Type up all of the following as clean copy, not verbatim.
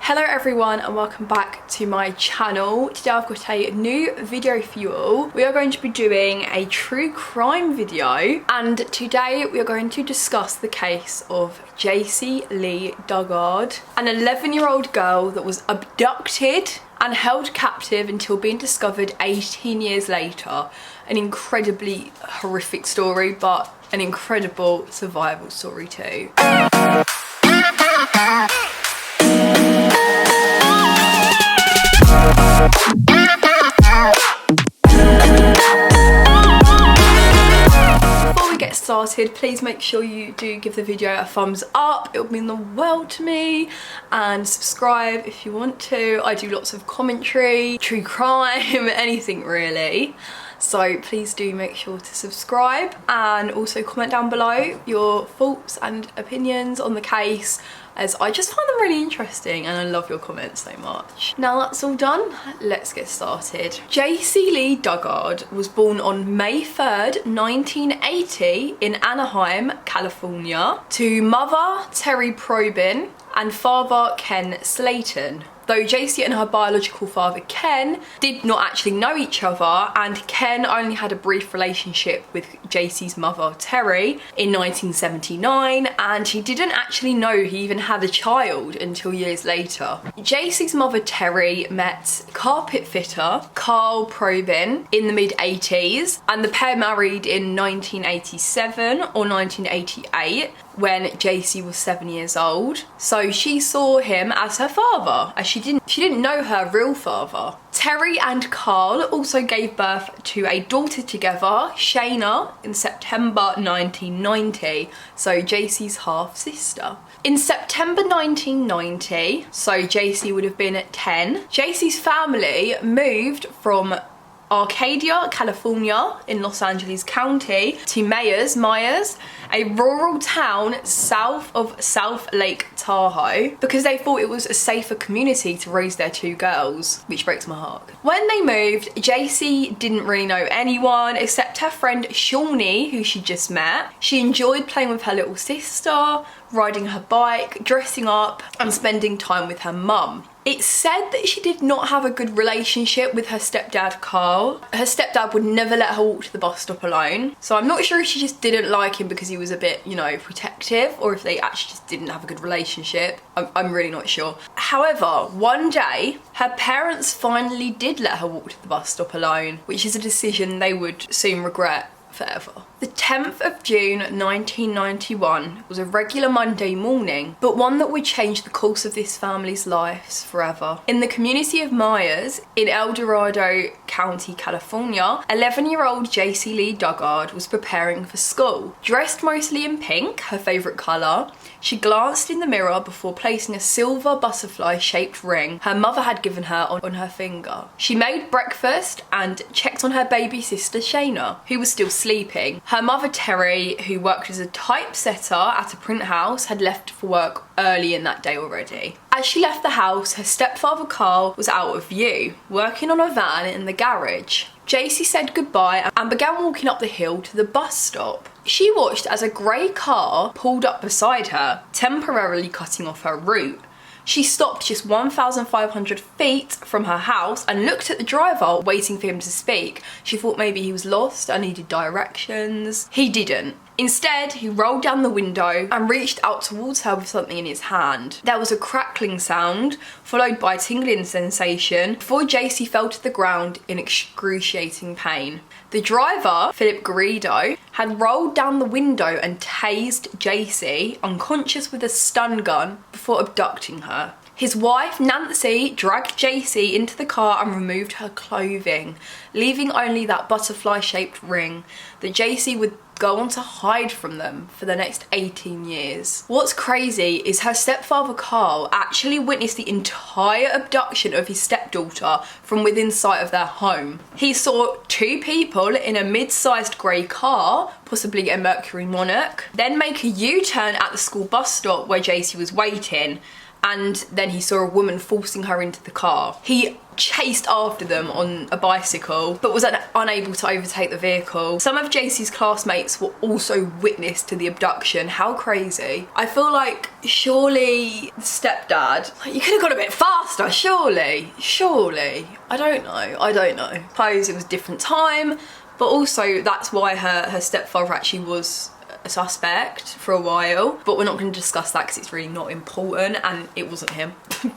Hello everyone and welcome back to my channel. Today I've got a new video for you all. We are going to be doing a true crime video and today we are going to discuss the case of Jaycee Lee Dugard, an 11-year-old girl that was abducted and held captive until being discovered 18 years later. An incredibly horrific story, but an incredible survival story too. Before we get started, please make sure you do give the video a thumbs up. It would mean the world to me, and subscribe if you want to. I do lots of commentary, true crime, anything really. So please do make sure to subscribe and also comment down below your thoughts and opinions on the case, as I just find them really interesting and I love your comments so much. Now that's all done, let's get started. Jaycee Lee Dugard was born on May 3rd, 1980 in Anaheim, California, to mother Terry Probyn and father Ken Slayton. Though Jaycee and her biological father Ken did not actually know each other, and Ken only had a brief relationship with Jaycee's mother Terry in 1979, and he didn't actually know he even had a child until years later. Jaycee's mother Terry met carpet fitter Carl Probyn in the mid-80s, and the pair married in 1987 or 1988 when Jaycee was 7 years old. So she saw him as her father, as she didn't know her real father. Terry and Carl also gave birth to a daughter together, Shayna, in September 1990, so Jaycee's half-sister. In September 1990, so Jaycee would have been 10, Jaycee's family moved from Arcadia, California in Los Angeles County to Myers, a rural town south of South Lake Tahoe, because they thought it was a safer community to raise their two girls, which breaks my heart. When they moved, Jaycee didn't really know anyone except her friend Shawnee, who she just met. She enjoyed playing with her little sister, riding her bike, dressing up, and spending time with her mum. It's said that she did not have a good relationship with her stepdad Carl. Her stepdad would never let her walk to the bus stop alone. So I'm not sure if she just didn't like him because he was a bit, you know, protective, or if they actually just didn't have a good relationship. I'm really not sure. However, one day, her parents finally did let her walk to the bus stop alone, which is a decision they would soon regret forever. The 10th of June 1991 was a regular Monday morning, but one that would change the course of this family's lives forever. In the community of Myers in El Dorado County, California, 11-year-old Jaycee Lee Dugard was preparing for school. Dressed mostly in pink, her favourite colour, she glanced in the mirror before placing a silver butterfly-shaped ring her mother had given her on her finger. She made breakfast and checked on her baby sister Shayna, who was still sleeping. Her mother Terry, who worked as a typesetter at a print house, had left for work early in that day already. As she left the house, her stepfather Carl was out of view, working on a van in the garage. Jaycee said goodbye and began walking up the hill to the bus stop. She watched as a grey car pulled up beside her, temporarily cutting off her route. She stopped just 1,500 feet from her house and looked at the driver, waiting for him to speak. She thought maybe he was lost and needed directions. He didn't. Instead, he rolled down the window and reached out towards her with something in his hand. There was a crackling sound, followed by a tingling sensation, before Jaycee fell to the ground in excruciating pain. The driver, Philip Garrido, had rolled down the window and tased Jaycee, unconscious with a stun gun, before abducting her. His wife, Nancy, dragged Jaycee into the car and removed her clothing, leaving only that butterfly-shaped ring that Jaycee would go on to hide from them for the next 18 years. What's crazy is her stepfather Carl actually witnessed the entire abduction of his stepdaughter from within sight of their home. He saw two people in a mid-sized grey car, possibly a Mercury Monarch, then make a U-turn at the school bus stop where Jaycee was waiting, and then he saw a woman forcing her into the car. He chased after them on a bicycle but was unable to overtake the vehicle. Some of JC's classmates were also witness to the abduction. How crazy. I feel like surely the stepdad, you could have gone a bit faster, surely. I don't know. Suppose it was a different time, but also that's why her stepfather actually was a suspect for a while, but we're not going to discuss that because it's really not important, and it wasn't him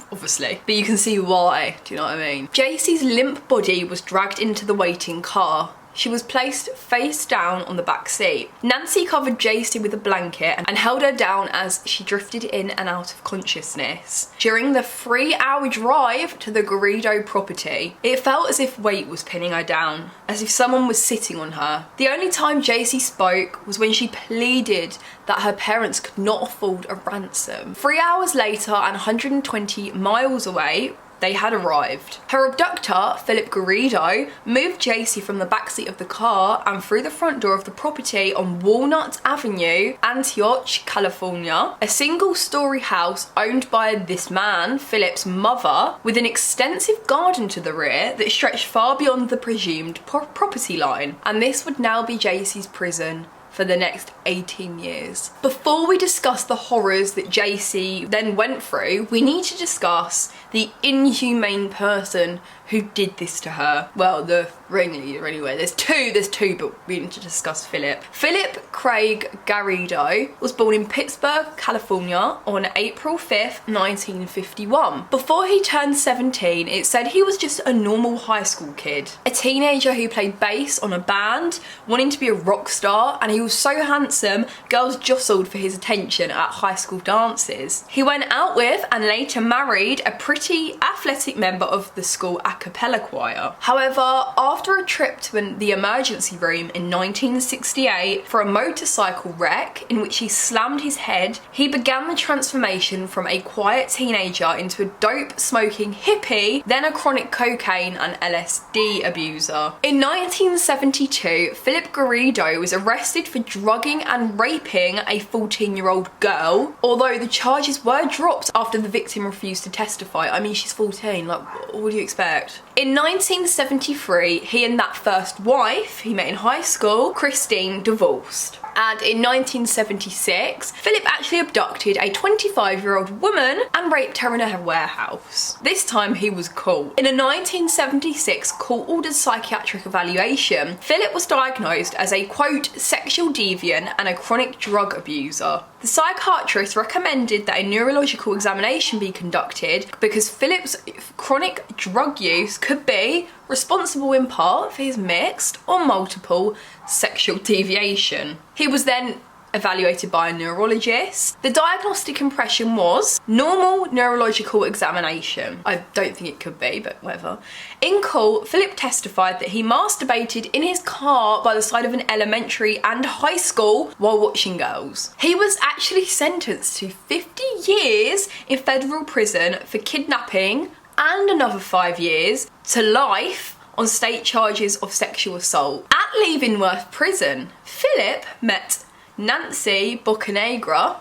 obviously, but you can see why. Do you know what I mean? JC's limp body was dragged into the waiting car. She was placed face down on the back seat. Nancy covered JC with a blanket and held her down as she drifted in and out of consciousness. During the 3-hour drive to the Garrido property, it felt as if weight was pinning her down, as if someone was sitting on her. The only time JC spoke was when she pleaded that her parents could not afford a ransom. 3 hours later and 120 miles away, they had arrived. Her abductor, Philip Garrido, moved JC from the backseat of the car and through the front door of the property on Walnut Avenue, Antioch, California, a single-story house owned by this man, Philip's mother, with an extensive garden to the rear that stretched far beyond the presumed property line. And this would now be JC's prison for the next 18 years. Before we discuss the horrors that JC then went through, we need to discuss the inhumane person who did this to her. Well, the ringleader anyway. There's two, but we need to discuss Philip. Philip Craig Garrido was born in Pittsburgh, California on April 5th, 1951. Before he turned 17, it said he was just a normal high school kid. A teenager who played bass on a band, wanting to be a rock star, and he was so handsome, girls jostled for his attention at high school dances. He went out with and later married a pretty athletic member of the school a cappella choir. However, after a trip to the emergency room in 1968 for a motorcycle wreck in which he slammed his head, he began the transformation from a quiet teenager into a dope-smoking hippie, then a chronic cocaine and LSD abuser. In 1972, Philip Garrido was arrested for drugging and raping a 14-year-old girl, although the charges were dropped after the victim refused to testify. I mean, she's 14, like, what do you expect? In 1973, he and that first wife he met in high school, Christine, divorced. And in 1976, Philip actually abducted a 25-year-old woman and raped her in a warehouse. This time he was cool. In a 1976 court-ordered psychiatric evaluation, Philip was diagnosed as a, quote, sexual deviant and a chronic drug abuser. The psychiatrist recommended that a neurological examination be conducted because Philip's chronic drug use could be responsible in part for his mixed or multiple sexual deviation. He was then evaluated by a neurologist. The diagnostic impression was normal neurological examination. I don't think it could be, but whatever. In court, Philip testified that he masturbated in his car by the side of an elementary and high school while watching girls. He was actually sentenced to 50 years in federal prison for kidnapping and another 5 years to life on state charges of sexual assault. At Leavenworth Prison, Philip met Nancy Bocanegra,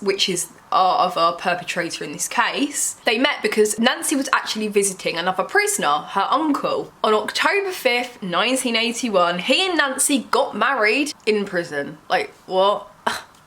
which is our other perpetrator in this case. They met because Nancy was actually visiting another prisoner, her uncle. On October 5th, 1981, he and Nancy got married in prison. Like, what?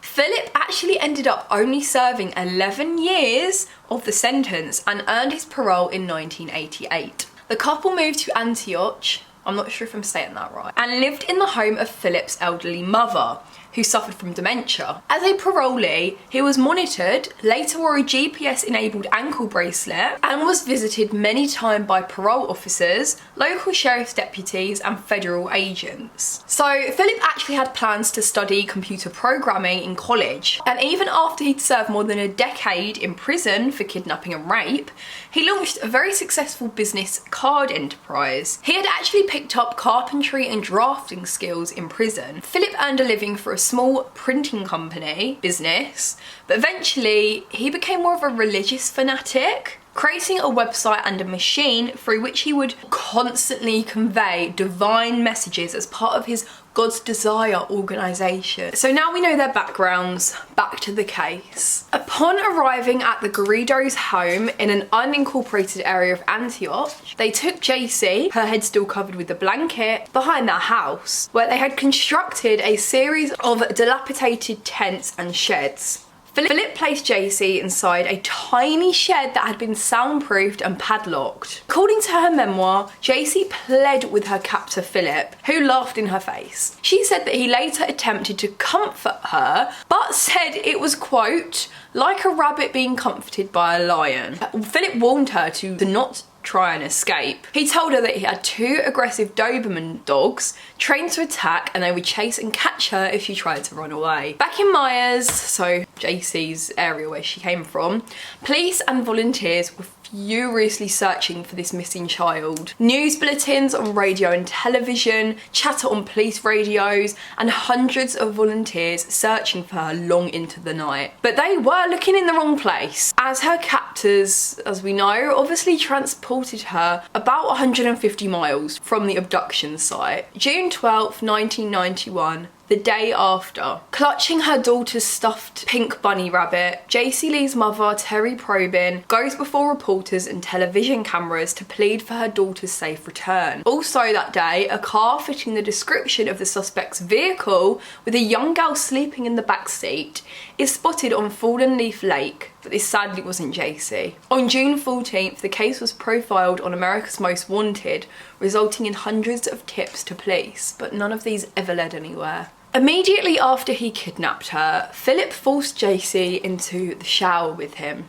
Philip actually ended up only serving 11 years of the sentence and earned his parole in 1988. The couple moved to Antioch, I'm not sure if I'm saying that right, and lived in the home of Philip's elderly mother, who suffered from dementia. As a parolee, he was monitored, later wore a GPS-enabled ankle bracelet, and was visited many times by parole officers, local sheriff's deputies, and federal agents. So Philip actually had plans to study computer programming in college, and even after he'd served more than a decade in prison for kidnapping and rape, he launched a very successful business card enterprise. He had actually picked up carpentry and drafting skills in prison. Philip earned a living for a small printing company business, but eventually he became more of a religious fanatic, creating a website and a machine through which he would constantly convey divine messages as part of his God's Desire organisation. So now we know their backgrounds, back to the case. Upon arriving at the Garridos' home in an unincorporated area of Antioch, they took JC, her head still covered with a blanket, behind their house, where they had constructed a series of dilapidated tents and sheds. Philip placed JC inside a tiny shed that had been soundproofed and padlocked. According to her memoir, JC pled with her captor Philip, who laughed in her face. She said that he later attempted to comfort her, but said it was, quote, like a rabbit being comforted by a lion. Philip warned her to not try and escape. He told her that he had 2 aggressive Doberman dogs trained to attack, and they would chase and catch her if she tried to run away. Back in Myers, so JC's area where she came from, police and volunteers were furiously searching for this missing child. News bulletins on radio and television, chatter on police radios, and hundreds of volunteers searching for her long into the night. But they were looking in the wrong place, as her captors, as we know, obviously transported her about 150 miles from the abduction site. June 12th, 1991. The day after. Clutching her daughter's stuffed pink bunny rabbit, JC Lee's mother, Terry Probyn, goes before reporters and television cameras to plead for her daughter's safe return. Also that day, a car fitting the description of the suspect's vehicle, with a young girl sleeping in the back seat, is spotted on Fallen Leaf Lake, but this sadly wasn't JC. On June 14th, the case was profiled on America's Most Wanted, resulting in hundreds of tips to police, but none of these ever led anywhere. Immediately after he kidnapped her, Philip forced JC into the shower with him.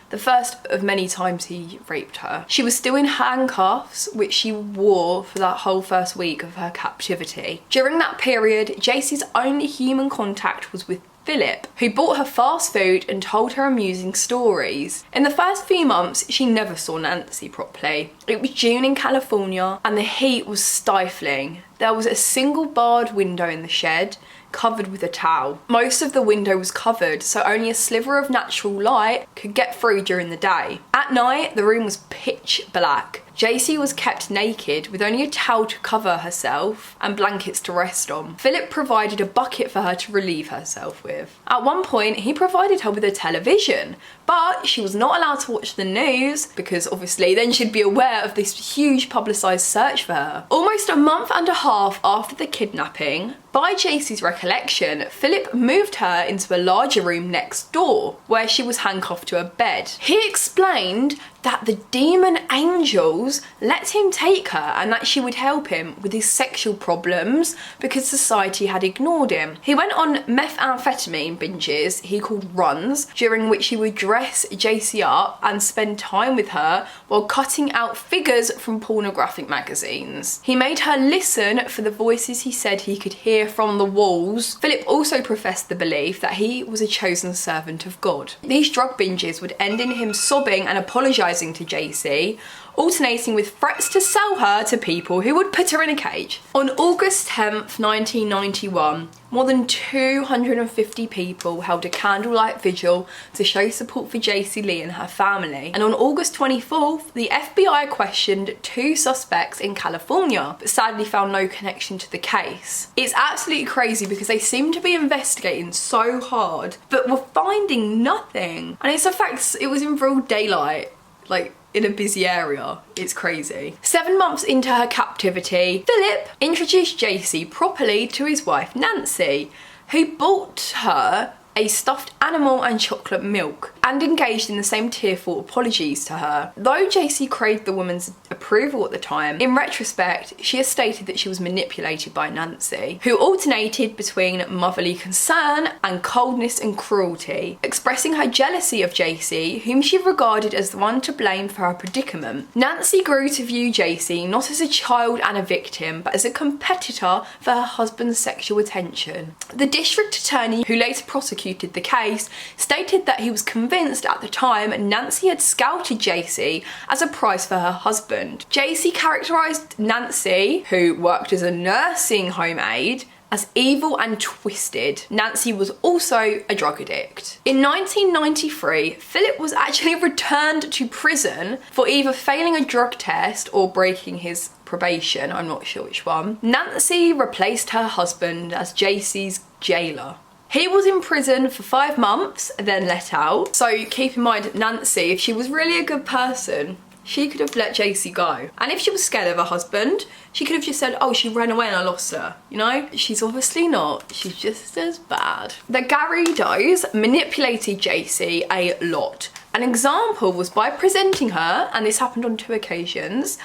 The first of many times he raped her. She was still in handcuffs, which she wore for that whole first week of her captivity. During that period, JC's only human contact was with Philip, who bought her fast food and told her amusing stories. In the first few months, she never saw Nancy properly. It was June in California and the heat was stifling. There was a single barred window in the shed, covered with a towel. Most of the window was covered, so only a sliver of natural light could get through during the day. At night, the room was pitch black. JC was kept naked with only a towel to cover herself and blankets to rest on. Philip provided a bucket for her to relieve herself with. At one point, he provided her with a television, but she was not allowed to watch the news because obviously then she'd be aware of this huge publicised search for her. Almost a month and a half after the kidnapping, by JC's recollection, Philip moved her into a larger room next door where she was handcuffed to a bed. He explained that the demon angels let him take her and that she would help him with his sexual problems because society had ignored him. He went on methamphetamine binges he called runs, during which he would dress JC up and spend time with her while cutting out figures from pornographic magazines. He made her listen for the voices he said he could hear from the walls. Philip also professed the belief that he was a chosen servant of God. These drug binges would end in him sobbing and apologising to JC, alternating with threats to sell her to people who would put her in a cage. On August 10th, 1991, more than 250 people held a candlelight vigil to show support for JC Lee and her family. And on August 24th, the FBI questioned 2 suspects in California, but sadly found no connection to the case. It's absolutely crazy because they seem to be investigating so hard, but were finding nothing. And it's a fact, it was in broad daylight, like in a busy area. It's crazy. 7 months into her captivity, Philip introduced JC properly to his wife Nancy, who bought her a stuffed animal and chocolate milk, and engaged in the same tearful apologies to her. Though JC craved the woman's approval at the time, in retrospect, she has stated that she was manipulated by Nancy, who alternated between motherly concern and coldness and cruelty, expressing her jealousy of JC, whom she regarded as the one to blame for her predicament. Nancy grew to view JC not as a child and a victim, but as a competitor for her husband's sexual attention. The district attorney, who later prosecuted the case, stated that he was convinced at the time Nancy had scouted JC as a prize for her husband. JC characterised Nancy, who worked as a nursing home aide, as evil and twisted. Nancy was also a drug addict. In 1993, Philip was actually returned to prison for either failing a drug test or breaking his probation, I'm not sure which one, Nancy replaced her husband as JC's jailer. He was in prison for 5 months, then let out. So keep in mind, Nancy, if she was really a good person, she could have let JC go. And if she was scared of her husband, she could have just said, oh, she ran away and I lost her, you know? She's obviously not. She's just as bad. The Garridos manipulated JC a lot. An example was by presenting her, and this happened on 2 occasions,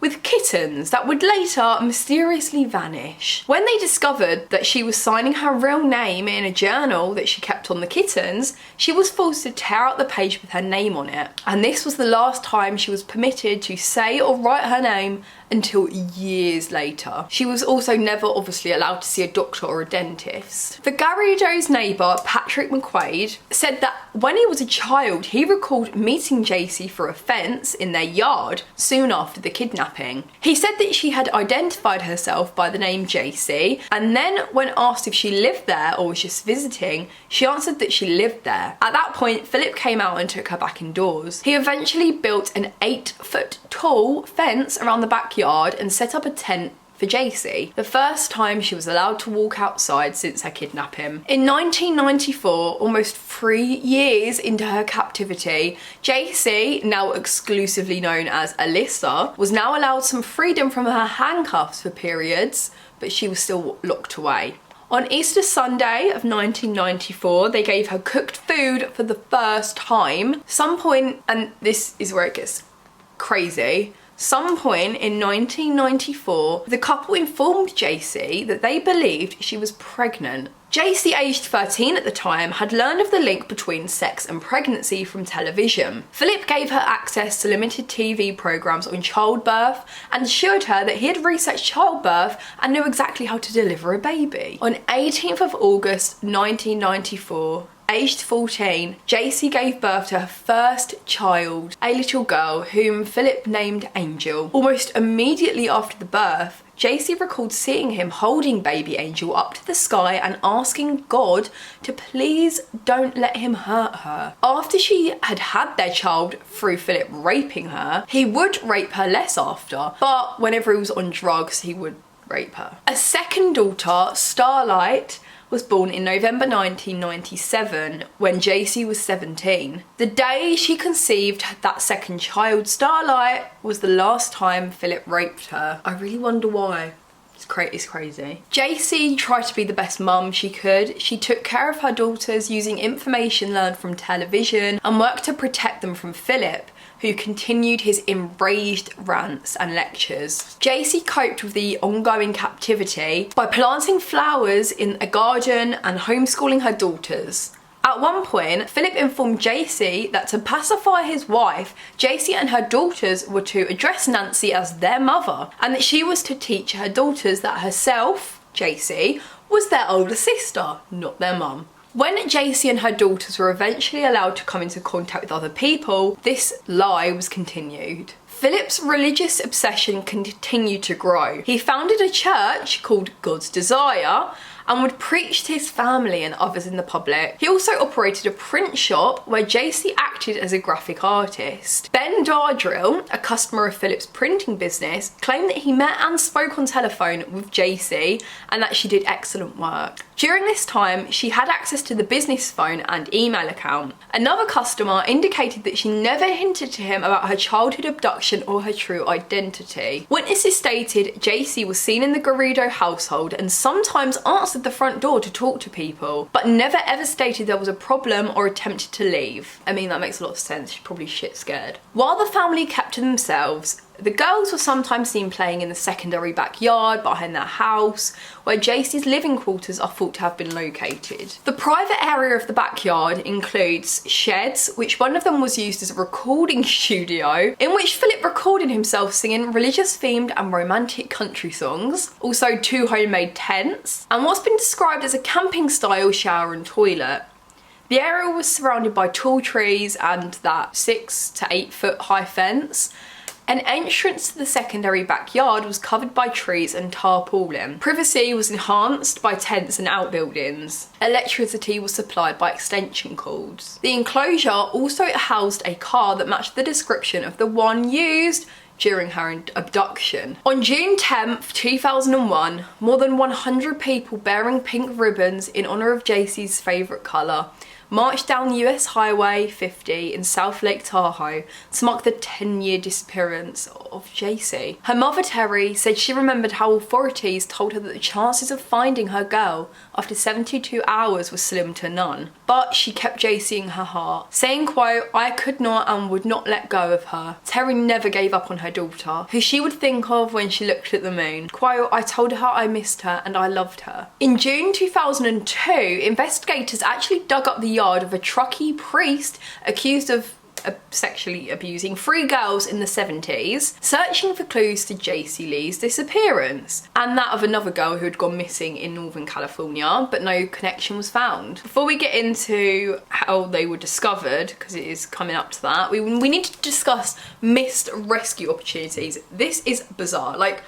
with kittens that would later mysteriously vanish. When they discovered that she was signing her real name in a journal that she kept on the kittens, she was forced to tear out the page with her name on it. And this was the last time she was permitted to say or write her name until years later. She was also never obviously allowed to see a doctor or a dentist. The Garridos' neighbour, Patrick McQuaid, said that when he was a child, he recalled meeting JC for a fence in their yard soon after the kidnapping. He said that she had identified herself by the name JC, and then when asked if she lived there or was just visiting, she answered that she lived there. At that point, Philip came out and took her back indoors. He eventually built an 8-foot tall fence around the backyard and set up a tent for JC, the first time she was allowed to walk outside since her kidnapping. In 1994, almost 3 years into her captivity, JC, now exclusively known as Alyssa, was now allowed some freedom from her handcuffs for periods, but she was still locked away. On Easter Sunday of 1994, they gave her cooked food for the first time. Some point, and this is where it gets crazy, some point in 1994, the couple informed JC that they believed she was pregnant. JC, aged 13 at the time, had learned of the link between sex and pregnancy from television. Philip gave her access to limited TV programmes on childbirth and assured her that he had researched childbirth and knew exactly how to deliver a baby. On 18th of August 1994, aged 14, JC gave birth to her first child, a little girl whom Philip named Angel. Almost immediately after the birth, JC recalled seeing him holding baby Angel up to the sky and asking God to please don't let him hurt her. After she had had their child through Philip raping her, he would rape her less after, but whenever he was on drugs, he would rape her. A second daughter, Starlight, was born in November 1997 when JC was 17. The day she conceived that second child, Starlight, was the last time Philip raped her. I really wonder why. It's crazy. JC tried to be the best mum she could. She took care of her daughters using information learned from television and worked to protect them from Philip, who continued his enraged rants and lectures. JC coped with the ongoing captivity by planting flowers in a garden and homeschooling her daughters. At one point, Philip informed JC that to pacify his wife, JC and her daughters were to address Nancy as their mother, and that she was to teach her daughters that herself, JC, was their older sister, not their mum. When JC and her daughters were eventually allowed to come into contact with other people, this lie was continued. Philip's religious obsession continued to grow. He founded a church called God's Desire and would preach to his family and others in the public. He also operated a print shop where JC acted as a graphic artist. Ben Dardrill, a customer of Philip's printing business, claimed that he met and spoke on telephone with JC and that she did excellent work. During this time, she had access to the business phone and email account. Another customer indicated that she never hinted to him about her childhood abduction or her true identity. Witnesses stated JC was seen in the Garrido household and sometimes answered the front door to talk to people, but never ever stated there was a problem or attempted to leave. I mean, that makes a lot of sense. She's probably shit scared. While the family kept to themselves, the girls were sometimes seen playing in the secondary backyard behind their house, where JC's living quarters are thought to have been located. The private area of the backyard includes sheds, which one of them was used as a recording studio, in which Philip recorded himself singing religious-themed and romantic country songs, also 2 homemade tents, and what's been described as a camping-style shower and toilet. The area was surrounded by tall trees and that 6 to 8 foot high fence. An entrance to the secondary backyard was covered by trees and tarpaulin. Privacy was enhanced by tents and outbuildings. Electricity was supplied by extension cords. The enclosure also housed a car that matched the description of the one used during her abduction. On June 10th, 2001, more than 100 people bearing pink ribbons in honour of Jaycee's favourite colour marched down US Highway 50 in South Lake Tahoe to mark the 10-year disappearance of Jaycee. Her mother, Terry, said she remembered how authorities told her that the chances of finding her girl after 72 hours was slim to none. But she kept Jaycee in her heart, saying, quote, "I could not and would not let go of her." Terry never gave up on her daughter, who she would think of when she looked at the moon. Quote, "I told her I missed her and I loved her." In June 2002, investigators actually dug up the yard of a Truckee priest accused of sexually abusing 3 girls in the 70s, searching for clues to Jaycee Lee's disappearance, and that of another girl who had gone missing in Northern California, but no connection was found. Before we get into how they were discovered, because it is coming up to that, we need to discuss missed rescue opportunities. This is bizarre. Like,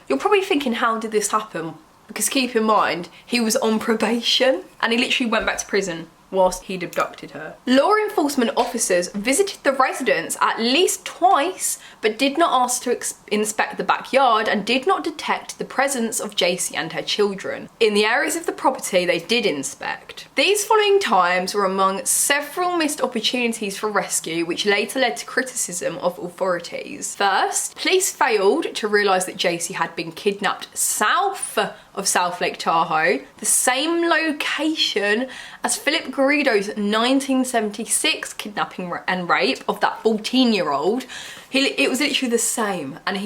you're probably thinking, how did this happen? Because keep in mind, he was on probation and he literally went back to prison whilst he'd abducted her. Law enforcement officers visited the residence at least twice, but did not ask to inspect the backyard and did not detect the presence of Jaycee and her children in the areas of the property they did inspect. These following times were among several missed opportunities for rescue, which later led to criticism of authorities. First, police failed to realise that Jaycee had been kidnapped south of South Lake Tahoe, the same location as Philip Garrido's 1976 kidnapping and rape of that 14-year-old. It was literally the same, and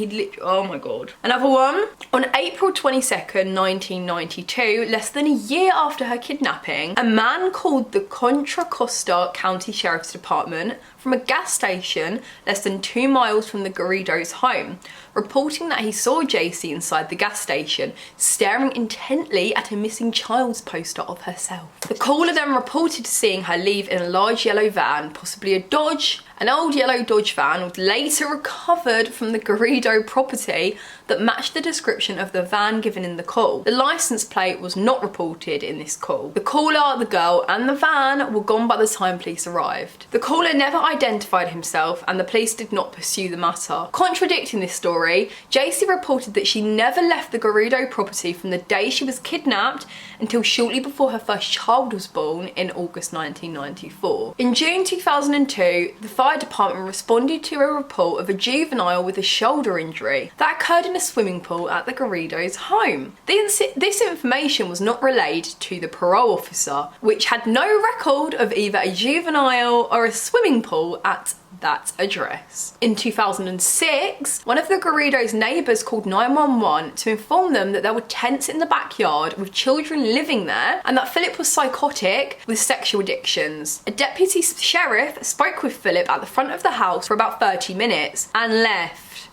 oh my god. Another one, on April 22nd, 1992, less than a year after her kidnapping, a man called the Contra Costa County Sheriff's Department from a gas station less than 2 miles from the Garrido's home, reporting that he saw Jaycee inside the gas station, staring intently at a missing child's poster of herself. The caller then reported seeing her leave in a large yellow van, possibly a Dodge. An old yellow Dodge van was later recovered from the Garrido property that matched the description of the van given in the call. The license plate was not reported in this call. The caller, the girl, and the van were gone by the time police arrived. The caller never identified himself and the police did not pursue the matter. Contradicting this story, Jaycee reported that she never left the Garrido property from the day she was kidnapped until shortly before her first child was born in August 1994. In June 2002, the fire department responded to a report of a juvenile with a shoulder injury that occurred in a swimming pool at the Garrido's home. This information was not relayed to the parole officer, which had no record of either a juvenile or a swimming pool at that address. In 2006, one of the Garrido's neighbours called 911 to inform them that there were tents in the backyard with children living there and that Philip was psychotic with sexual addictions. A deputy sheriff spoke with Philip at the front of the house for about 30 minutes and left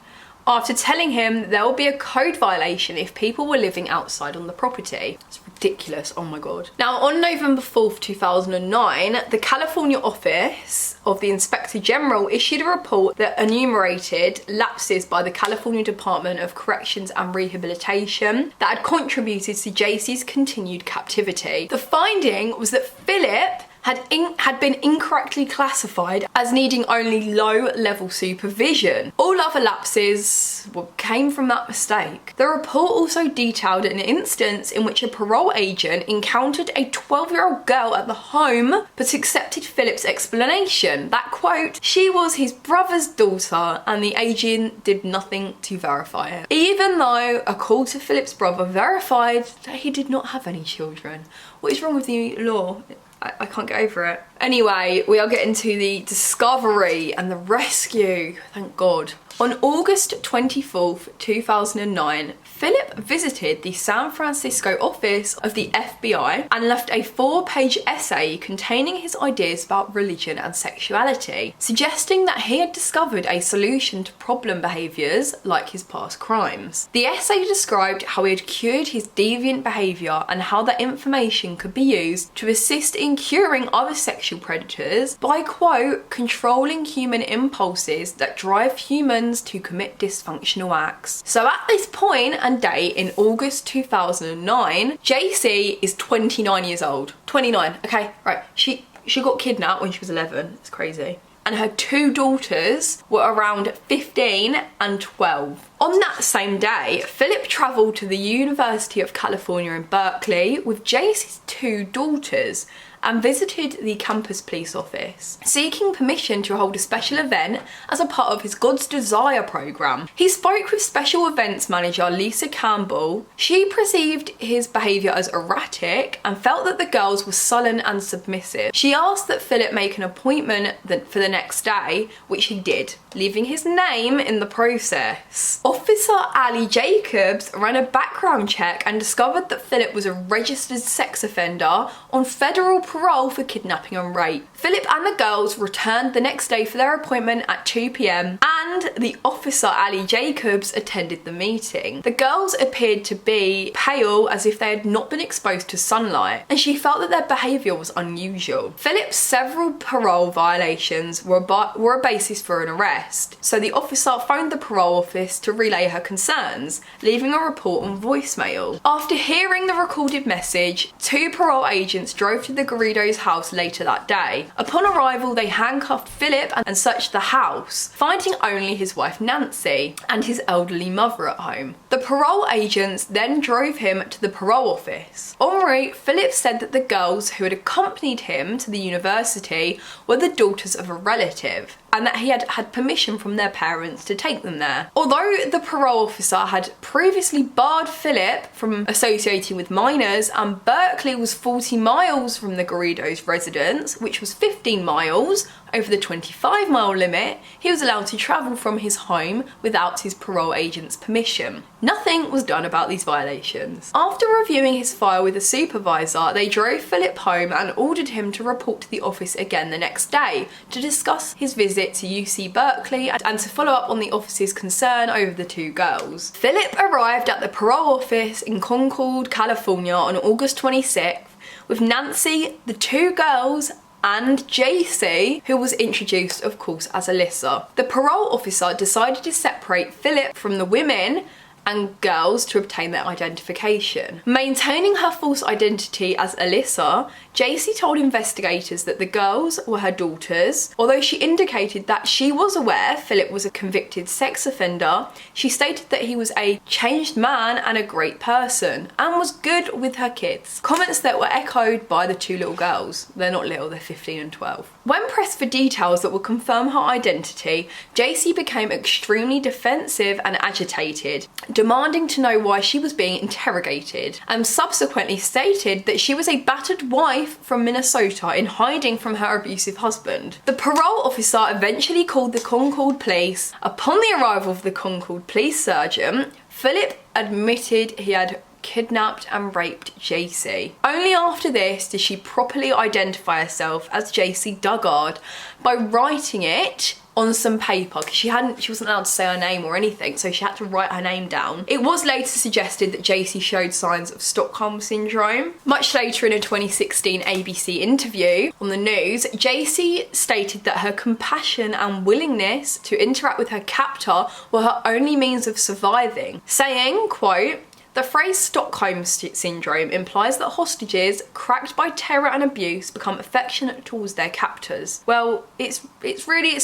after telling him there will be a code violation if people were living outside on the property. It's ridiculous, oh my god. Now, on November 4th, 2009, the California Office of the Inspector General issued a report that enumerated lapses by the California Department of Corrections and Rehabilitation that had contributed to Jaycee's continued captivity. The finding was that Philip had been incorrectly classified as needing only low-level supervision. All other lapses came from that mistake. The report also detailed an instance in which a parole agent encountered a 12-year-old girl at the home but accepted Philip's explanation that, quote, she was his brother's daughter and the agent did nothing to verify it. Even though a call to Philip's brother verified that he did not have any children. What is wrong with the law? I can't get over it. Anyway, we are getting to the discovery and the rescue, thank God. On August 24th, 2009, Philip visited the San Francisco office of the FBI and left a 4-page essay containing his ideas about religion and sexuality, suggesting that he had discovered a solution to problem behaviours like his past crimes. The essay described how he had cured his deviant behaviour and how that information could be used to assist in curing other sexual predators by, quote, controlling human impulses that drive humans to commit dysfunctional acts. So at this point and date in August 2009, Jaycee is 29 years old. 29, okay, right. She got kidnapped when she was 11, it's crazy. and her 2 daughters were around 15 and 12. On that same day, Philip travelled to the University of California in Berkeley with Jaycee's 2 daughters and visited the campus police office, seeking permission to hold a special event as a part of his God's Desire programme. He spoke with special events manager Lisa Campbell. She perceived his behaviour as erratic and felt that the girls were sullen and submissive. She asked that Philip make an appointment for the next day, which he did, leaving his name in the process. Officer Ali Jacobs ran a background check and discovered that Philip was a registered sex offender on federal parole for kidnapping and rape. Philip and the girls returned the next day for their appointment at 2 p.m. and the officer Ali Jacobs attended the meeting. The girls appeared to be pale, as if they had not been exposed to sunlight, and she felt that their behaviour was unusual. Philip's several parole violations were a basis for an arrest, so the officer phoned the parole office to relay her concerns, leaving a report on voicemail. After hearing the recorded message, 2 parole agents drove to the Garrido's house later that day. Upon arrival, they handcuffed Philip and searched the house, finding only his wife Nancy and his elderly mother at home. The parole agents then drove him to the parole office. En route, Philip said that the girls who had accompanied him to the university were the daughters of a relative, and that he had had permission from their parents to take them there. Although the parole officer had previously barred Philip from associating with minors, and Berkeley was 40 miles from the Garrido's residence, which was 15 miles over the 25-mile limit, he was allowed to travel from his home without his parole agent's permission. Nothing was done about these violations. After reviewing his file with a supervisor, they drove Philip home and ordered him to report to the office again the next day to discuss his visit to UC Berkeley and to follow up on the office's concern over the 2 girls. Philip arrived at the parole office in Concord, California on August 26th with Nancy, the 2 girls, and Jaycee, who was introduced, of course, as Alyssa. The parole officer decided to separate Philip from the women and girls to obtain their identification. Maintaining her false identity as Alyssa, Jaycee told investigators that the girls were her daughters. Although she indicated that she was aware Philip was a convicted sex offender, she stated that he was a changed man and a great person, and was good with her kids. Comments that were echoed by the 2 little girls. They're not little, they're 15 and 12. When pressed for details that would confirm her identity, Jaycee became extremely defensive and agitated, demanding to know why she was being interrogated, and subsequently stated that she was a battered wife from Minnesota in hiding from her abusive husband. The parole officer eventually called the Concord police. Upon the arrival of the Concord police sergeant, Philip admitted he had kidnapped and raped Jaycee. Only after this did she properly identify herself as Jaycee Dugard by writing it on some paper, because she wasn't allowed to say her name or anything, so she had to write her name down. It was later suggested that Jaycee showed signs of Stockholm syndrome. Much later, in a 2016 ABC interview on the news, Jaycee stated that her compassion and willingness to interact with her captor were her only means of surviving, saying, quote, "The phrase Stockholm syndrome implies that hostages, cracked by terror and abuse, become affectionate towards their captors." Well, it's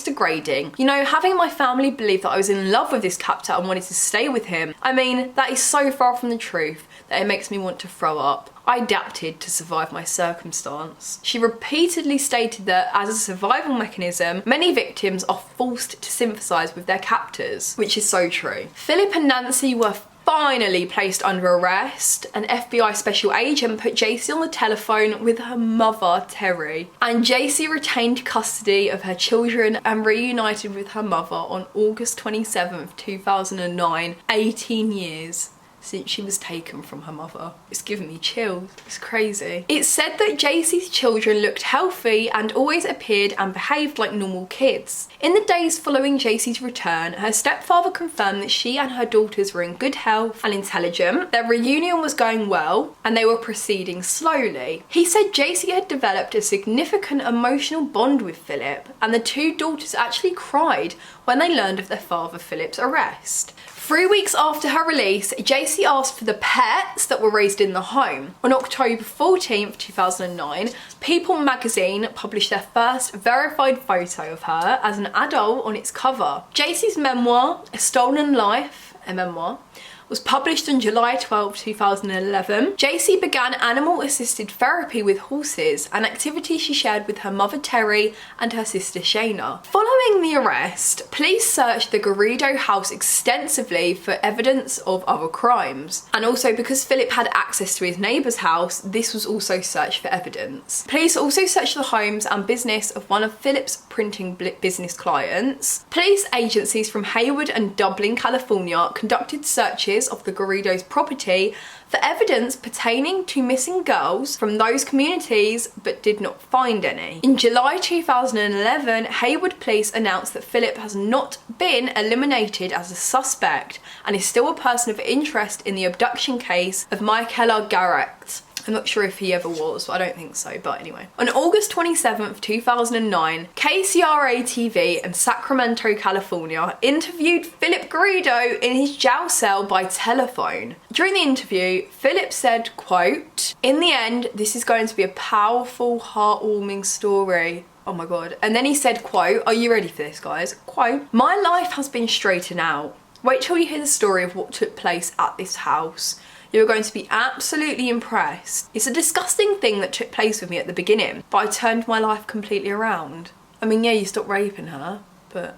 degrading. You know, having my family believe that I was in love with this captor and wanted to stay with him, I mean, that is so far from the truth that it makes me want to throw up. I adapted to survive my circumstance. She repeatedly stated that, as a survival mechanism, many victims are forced to sympathise with their captors, which is so true. Philip and Nancy were finally placed under arrest. An FBI special agent put Jaycee on the telephone with her mother, Terry, and Jaycee retained custody of her children and reunited with her mother on August 27th, 2009, 18 years since she was taken from her mother. It's giving me chills. It's crazy. It's said that Jaycee's children looked healthy and always appeared and behaved like normal kids. In the days following Jaycee's return, her stepfather confirmed that she and her daughters were in good health and intelligent, their reunion was going well, and they were proceeding slowly. He said Jaycee had developed a significant emotional bond with Philip, and the 2 daughters actually cried when they learned of their father Philip's arrest. 3 weeks after her release, JC asked for the pets that were raised in the home. On October 14th, 2009, People magazine published their first verified photo of her as an adult on its cover. JC's memoir, A Stolen Life, a memoir, was published on July 12, 2011. JC began animal-assisted therapy with horses, an activity she shared with her mother Terry and her sister Shayna. Following the arrest, police searched the Garrido house extensively for evidence of other crimes. And also because Philip had access to his neighbour's house, this was also searched for evidence. Police also searched the homes and business of one of Philip's printing business clients. Police agencies from Hayward and Dublin, California conducted searches of the Garrido's property for evidence pertaining to missing girls from those communities, but did not find any. In July 2011, Hayward police announced that Philip has not been eliminated as a suspect and is still a person of interest in the abduction case of Michaela Garrett. I'm not sure if he ever was, but I don't think so, but anyway. On August 27th, 2009, KCRA-TV in Sacramento, California interviewed Philip Garrido in his jail cell by telephone. During the interview, Philip said, quote, "In the end, this is going to be a powerful, heartwarming story." Oh my God. And then he said, quote, "Are you ready for this, guys?" Quote, "My life has been straightened out. Wait till you hear the story of what took place at this house. You're going to be absolutely impressed. It's a disgusting thing that took place with me at the beginning, but I turned my life completely around." I mean, yeah, you stopped raping her, but...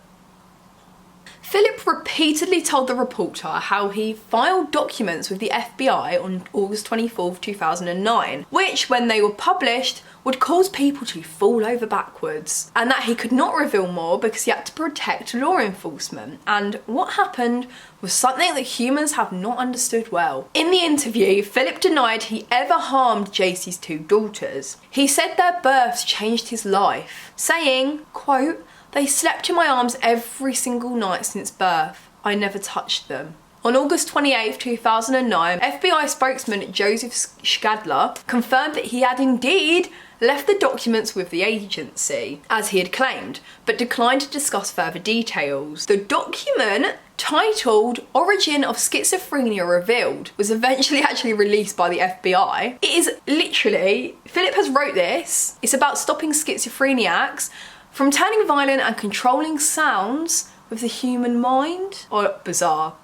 Philip repeatedly told the reporter how he filed documents with the FBI on August 24th, 2009, which, when they were published, would cause people to fall over backwards, and that he could not reveal more because he had to protect law enforcement. And what happened was something that humans have not understood well. In the interview, Philip denied he ever harmed JC's two daughters. He said their births changed his life, saying, quote, "They slept in my arms every single night since birth. I never touched them." On August 28, 2009, FBI spokesman Joseph Schadler confirmed that he had indeed left the documents with the agency, as he had claimed, but declined to discuss further details. The document, titled Origin of Schizophrenia Revealed, was eventually actually released by the FBI. It is literally, Philip has wrote this, it's about stopping schizophrenics from turning violent and controlling sounds with the human mind. Oh, bizarre.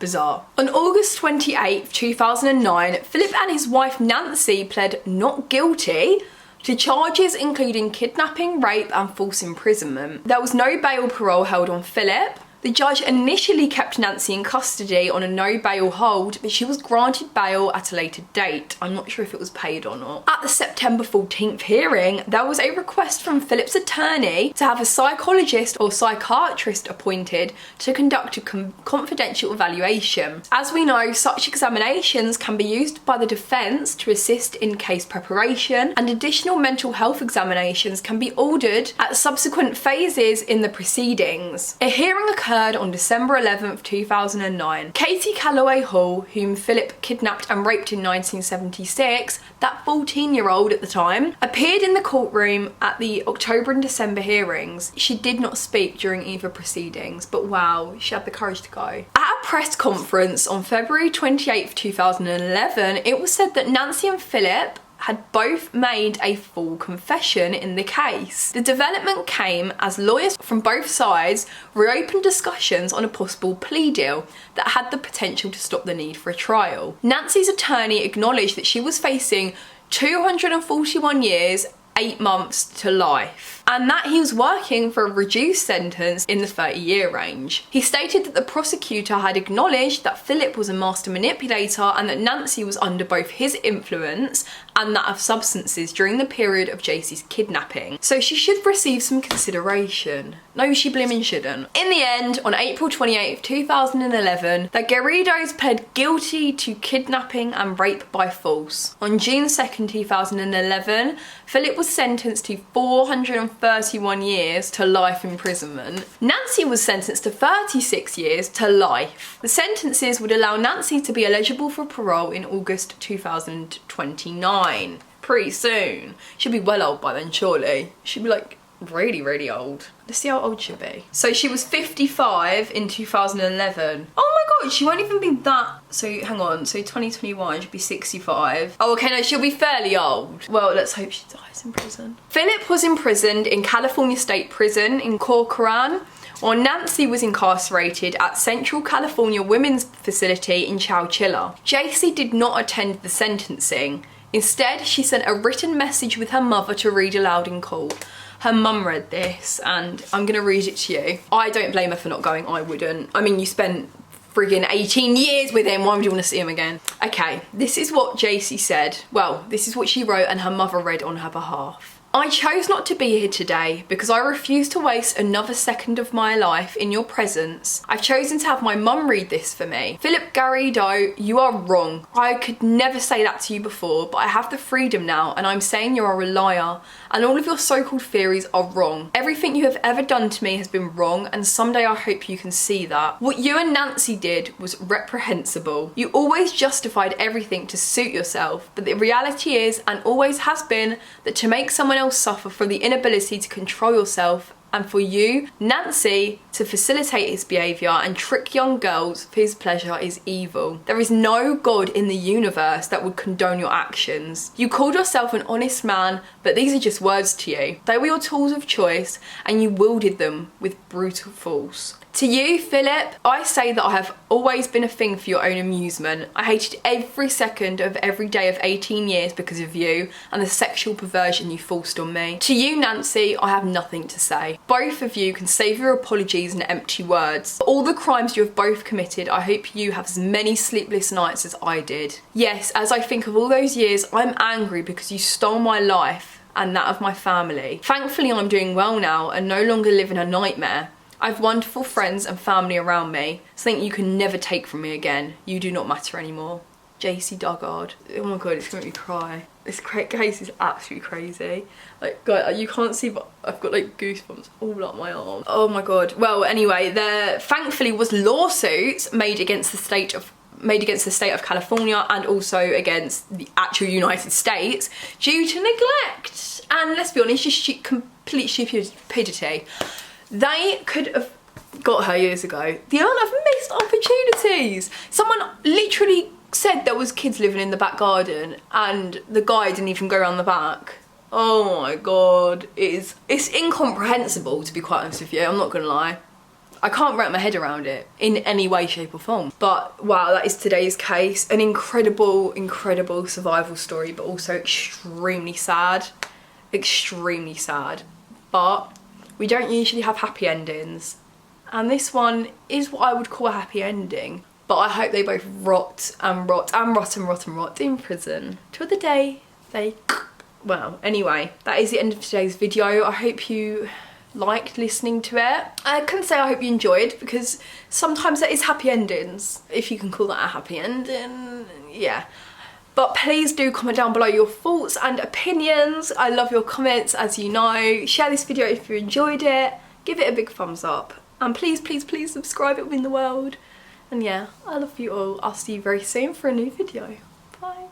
On August 28th, 2009, Philip and his wife Nancy pled not guilty to charges including kidnapping, rape and false imprisonment. There was no bail parole held on Philip. The judge initially kept Nancy in custody on a no bail hold, but she was granted bail at a later date. I'm not sure if it was paid or not. At the September 14th hearing, there was a request from Philip's attorney to have a psychologist or psychiatrist appointed to conduct a confidential evaluation. As we know, such examinations can be used by the defence to assist in case preparation, and additional mental health examinations can be ordered at subsequent phases in the proceedings. A hearing occurred on December 11th, 2009. Katie Calloway Hall, whom Philip kidnapped and raped in 1976, that 14-year-old at the time, appeared in the courtroom at the October and December hearings. She did not speak during either proceedings, but wow, she had the courage to go. At a press conference on February 28th, 2011, it was said that Nancy and Philip had both made a full confession in the case. The development came as lawyers from both sides reopened discussions on a possible plea deal that had the potential to stop the need for a trial. Nancy's attorney acknowledged that she was facing 241 years, 8 months to life, and that he was working for a reduced sentence in the 30-year range. He stated that the prosecutor had acknowledged that Philip was a master manipulator and that Nancy was under both his influence and that of substances during the period of JC's kidnapping, so she should receive some consideration. No, she blimmin' shouldn't. In the end, on April 28th, 2011, the Garridos pled guilty to kidnapping and rape by force. On June 2nd, 2011, Philip was sentenced to 431 years to life imprisonment. Nancy was sentenced to 36 years to life. The sentences would allow Nancy to be eligible for parole in August 2029. Pretty soon. She'll be well old by then, surely. She'll be like really old. Let's see how old she'll be. So she was 55 in 2011. Oh my God, she won't even be that. So hang on, so 2021, she'll be 65. Oh, okay, no, she'll be fairly old. Well, let's hope she dies in prison. Philip was imprisoned in California State Prison in Corcoran, while Nancy was incarcerated at Central California Women's Facility in Chowchilla. Jacie did not attend the sentencing. Instead, she sent a written message with her mother to read aloud in court. Her mum read this, and I'm gonna read it to you. I don't blame her for not going, I wouldn't. I mean, you spent friggin' 18 years with him, why would you want to see him again? Okay, this is what Jacie said. Well, this is what she wrote and her mother read on her behalf. I chose not to be here today because I refuse to waste another second of my life in your presence. I've chosen to have my mum read this for me. Philip Garrido, you are wrong. I could never say that to you before, but I have the freedom now and I'm saying you are a liar and all of your so-called theories are wrong. Everything you have ever done to me has been wrong and someday I hope you can see that. What you and Nancy did was reprehensible. You always justified everything to suit yourself, but the reality is, and always has been, that to make someone else suffer from the inability to control yourself and for you, Nancy, to facilitate his behaviour and trick young girls for his pleasure is evil. There is no God in the universe that would condone your actions. You called yourself an honest man, but these are just words to you. They were your tools of choice and you wielded them with brutal force. To you, Philip, I say that I have always been a thing for your own amusement. I hated every second of every day of 18 years because of you and the sexual perversion you forced on me. To you, Nancy, I have nothing to say. Both of you can save your apologies and empty words. For all the crimes you have both committed, I hope you have as many sleepless nights as I did. Yes, as I think of all those years, I'm angry because you stole my life and that of my family. Thankfully, I'm doing well now and no longer live in a nightmare. I have wonderful friends and family around me, something you can never take from me again. You do not matter anymore. Jacie Dugard. Oh my God, it's gonna make me cry. This case is absolutely crazy. Like, God, you can't see, but I've got like goosebumps all up my arm. Oh my God. Well, anyway, there thankfully was lawsuits made against the state of California and also against the actual United States due to neglect. And let's be honest, just complete stupidity. They could have got her years ago. The amount of missed opportunities. Someone literally said there was kids living in the back garden and the guy didn't even go around the back. Oh my God, it's incomprehensible, to be quite honest with you, I'm not gonna lie. I can't wrap my head around it in any way, shape or form. But wow, that is today's case. An incredible, incredible survival story, but also extremely sad. Extremely sad. But we don't usually have happy endings. And this one is what I would call a happy ending. But I hope they both rot and rot and rot and rot and rot in prison till the day they... Well, anyway, that is the end of today's video. I hope you liked listening to it. I couldn't say I hope you enjoyed because sometimes there is happy endings. If you can call that a happy ending, yeah. But please do comment down below your thoughts and opinions. I love your comments, as you know. Share this video if you enjoyed it. Give it a big thumbs up. And please, please, please subscribe, it would mean the world. And yeah, I love you all. I'll see you very soon for a new video. Bye.